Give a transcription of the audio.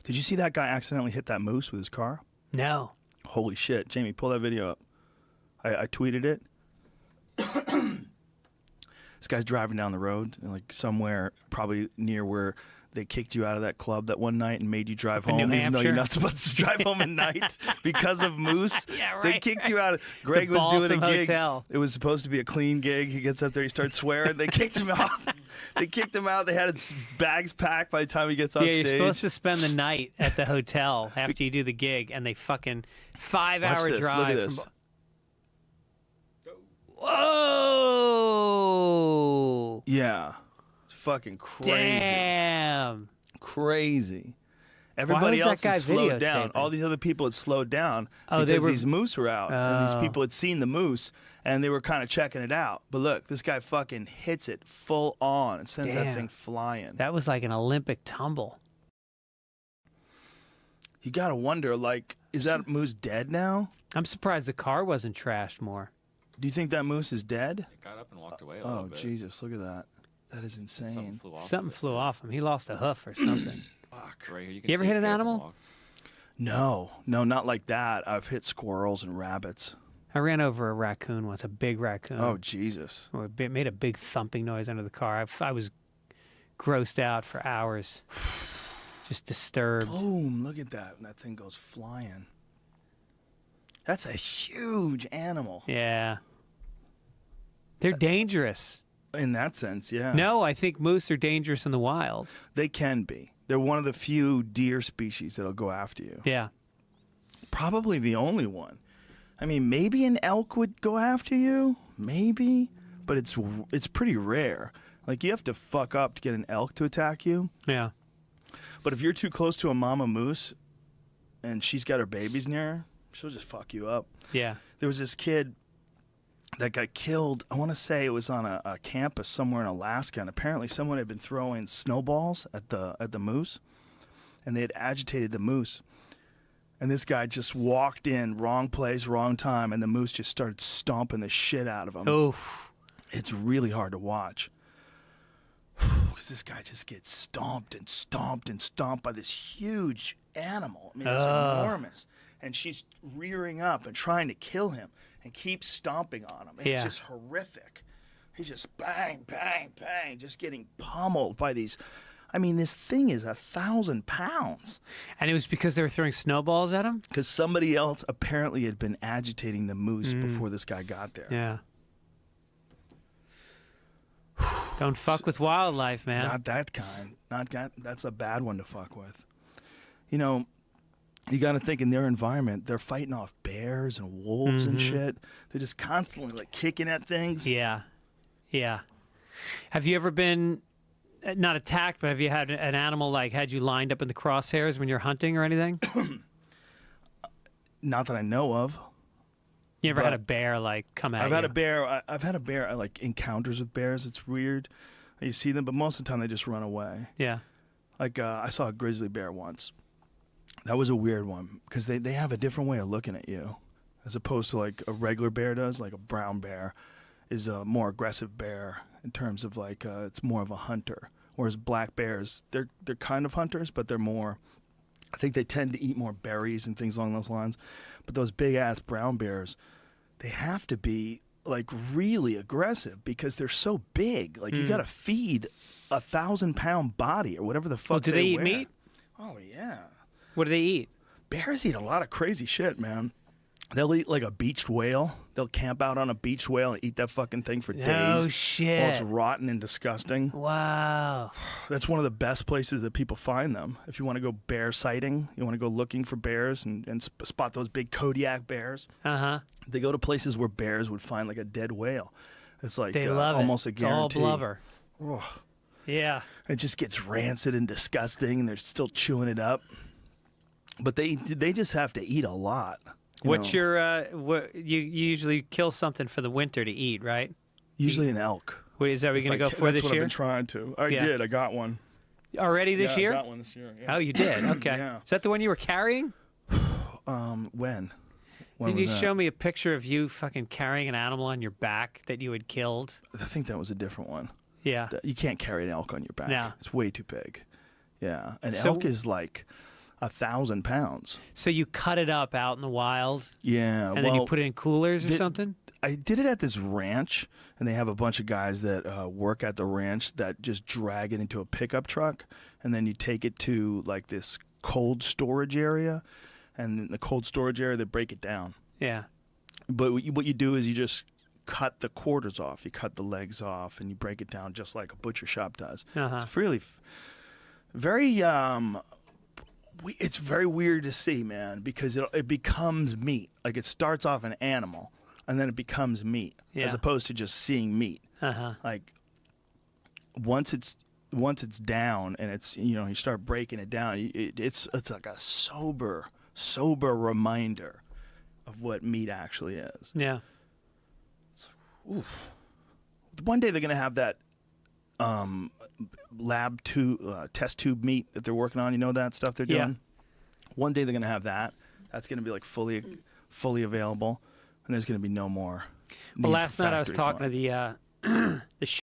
Did you see that guy accidentally hit that moose with his car? No. Holy shit. Jamie, pull that video up. I tweeted it. This guy's driving down the road, like somewhere probably near where they kicked you out of that club that one night and made you drive home, even though you're not supposed to drive home at night because of moose. Yeah, right. They kicked you out. Greg was doing a gig. Hotel. It was supposed to be a clean gig. He gets up there, he starts swearing. They kicked him out. They kicked him out. They had his bags packed by the time he gets off stage. Yeah, you're supposed to spend the night at the hotel after you do the gig, and they fucking 5-hour drive. Look at this. Whoa! Yeah. It's fucking crazy. Damn. Crazy. Everybody else had slowed down. All these other people had slowed down because these moose were out. And these people had seen the moose, and they were kind of checking it out. But look, this guy fucking hits it full on and sends that thing flying. That was like an Olympic tumble. You got to wonder, like, is that moose dead now? I'm surprised the car wasn't trashed more. Do you think that moose is dead? It got up and walked away a little bit. Oh, Jesus, look at that. That is insane. Something flew off him. He lost a hoof or something. Fuck. Right here, you ever hit an animal? No, not like that. I've hit squirrels and rabbits. I ran over a raccoon once, a big raccoon. Oh, Jesus. It made a big thumping noise under the car. I was grossed out for hours, just disturbed. Boom, look at that. And that thing goes flying. That's a huge animal. Yeah. They're dangerous. In that sense, yeah. No, I think moose are dangerous in the wild. They can be. They're one of the few deer species that'll go after you. Yeah. Probably the only one. I mean, maybe an elk would go after you. Maybe. But it's pretty rare. Like, you have to fuck up to get an elk to attack you. Yeah. But if you're too close to a mama moose and she's got her babies near her, she'll just fuck you up. Yeah. There was this kid that got killed. I want to say it was on a campus somewhere in Alaska, and apparently someone had been throwing snowballs at the moose, and they had agitated the moose. And this guy just walked in, wrong place, wrong time, and the moose just started stomping the shit out of him. Oof. It's really hard to watch. Because this guy just gets stomped and stomped and stomped by this huge animal. I mean, it's enormous. And she's rearing up and trying to kill him and keeps stomping on him. It's just horrific. He's just bang, bang, bang, just getting pummeled by these. I mean, this thing is 1,000 pounds. And it was because they were throwing snowballs at him? Because somebody else apparently had been agitating the moose before this guy got there. Yeah. Don't fuck with wildlife, man. Not that kind. That's a bad one to fuck with. You know, you got to think in their environment, they're fighting off bears and wolves and shit. They're just constantly like kicking at things. Yeah. Yeah. Have you ever been, not attacked, but have you had an animal like had you lined up in the crosshairs when you're hunting or anything? Not that I know of. You ever had a bear like come at you? I've had a bear, like encounters with bears. It's weird. You see them, but most of the time they just run away. Yeah. Like I saw a grizzly bear once. That was a weird one because they have a different way of looking at you as opposed to like a regular bear does. Like a brown bear is a more aggressive bear in terms of like it's more of a hunter. Whereas black bears, they're kind of hunters, but they're more, I think they tend to eat more berries and things along those lines. But those big ass brown bears, they have to be like really aggressive because they're so big. Like you got to feed 1,000-pound body or whatever the fuck. Well, do they eat meat? Oh yeah. What do they eat? Bears eat a lot of crazy shit, man. They'll eat like a beached whale. They'll camp out on a beached whale and eat that fucking thing for days. Oh, shit. While it's rotten and disgusting. Wow. That's one of the best places that people find them. If you want to go bear sighting, you want to go looking for bears and spot those big Kodiak bears. Uh-huh. They go to places where bears would find like a dead whale. It's like they love almost it. a guarantee. It's all blubber. Oh. Yeah. It just gets rancid and disgusting, and they're still chewing it up. But they just have to eat a lot. What's your you usually kill something for the winter to eat, right? Usually an elk. Wait, is that what you're going to go for this year? That's what I've been trying to. I did. I got one. Already this year? I got one this year. Yeah. Oh, you did? Okay. Yeah. Is that the one you were carrying? When? Can you show me a picture of you fucking carrying an animal on your back that you had killed? I think that was a different one. Yeah. You can't carry an elk on your back. No. It's way too big. Yeah. An elk is like 1,000 pounds. So you cut it up out in the wild, Yeah. and then you put it in coolers or something? I did it at this ranch, and they have a bunch of guys that work at the ranch that just drag it into a pickup truck, and then you take it to like this cold storage area, and in the cold storage area they break it down. Yeah. But what you do is you just cut the quarters off, you cut the legs off, and you break it down just like a butcher shop does. It's really very it's very weird to see, man, because it becomes meat. Like it starts off an animal, and then it becomes meat, as opposed to just seeing meat. Like once it's down and it's, you know, you start breaking it down, it's like a sober reminder of what meat actually is. Yeah. Oof. One day they're gonna have that test tube meat that they're working on. You know that stuff they're doing. One day they're gonna have that. That's gonna be like fully available, and there's gonna be no more. Well, last night I was talking to the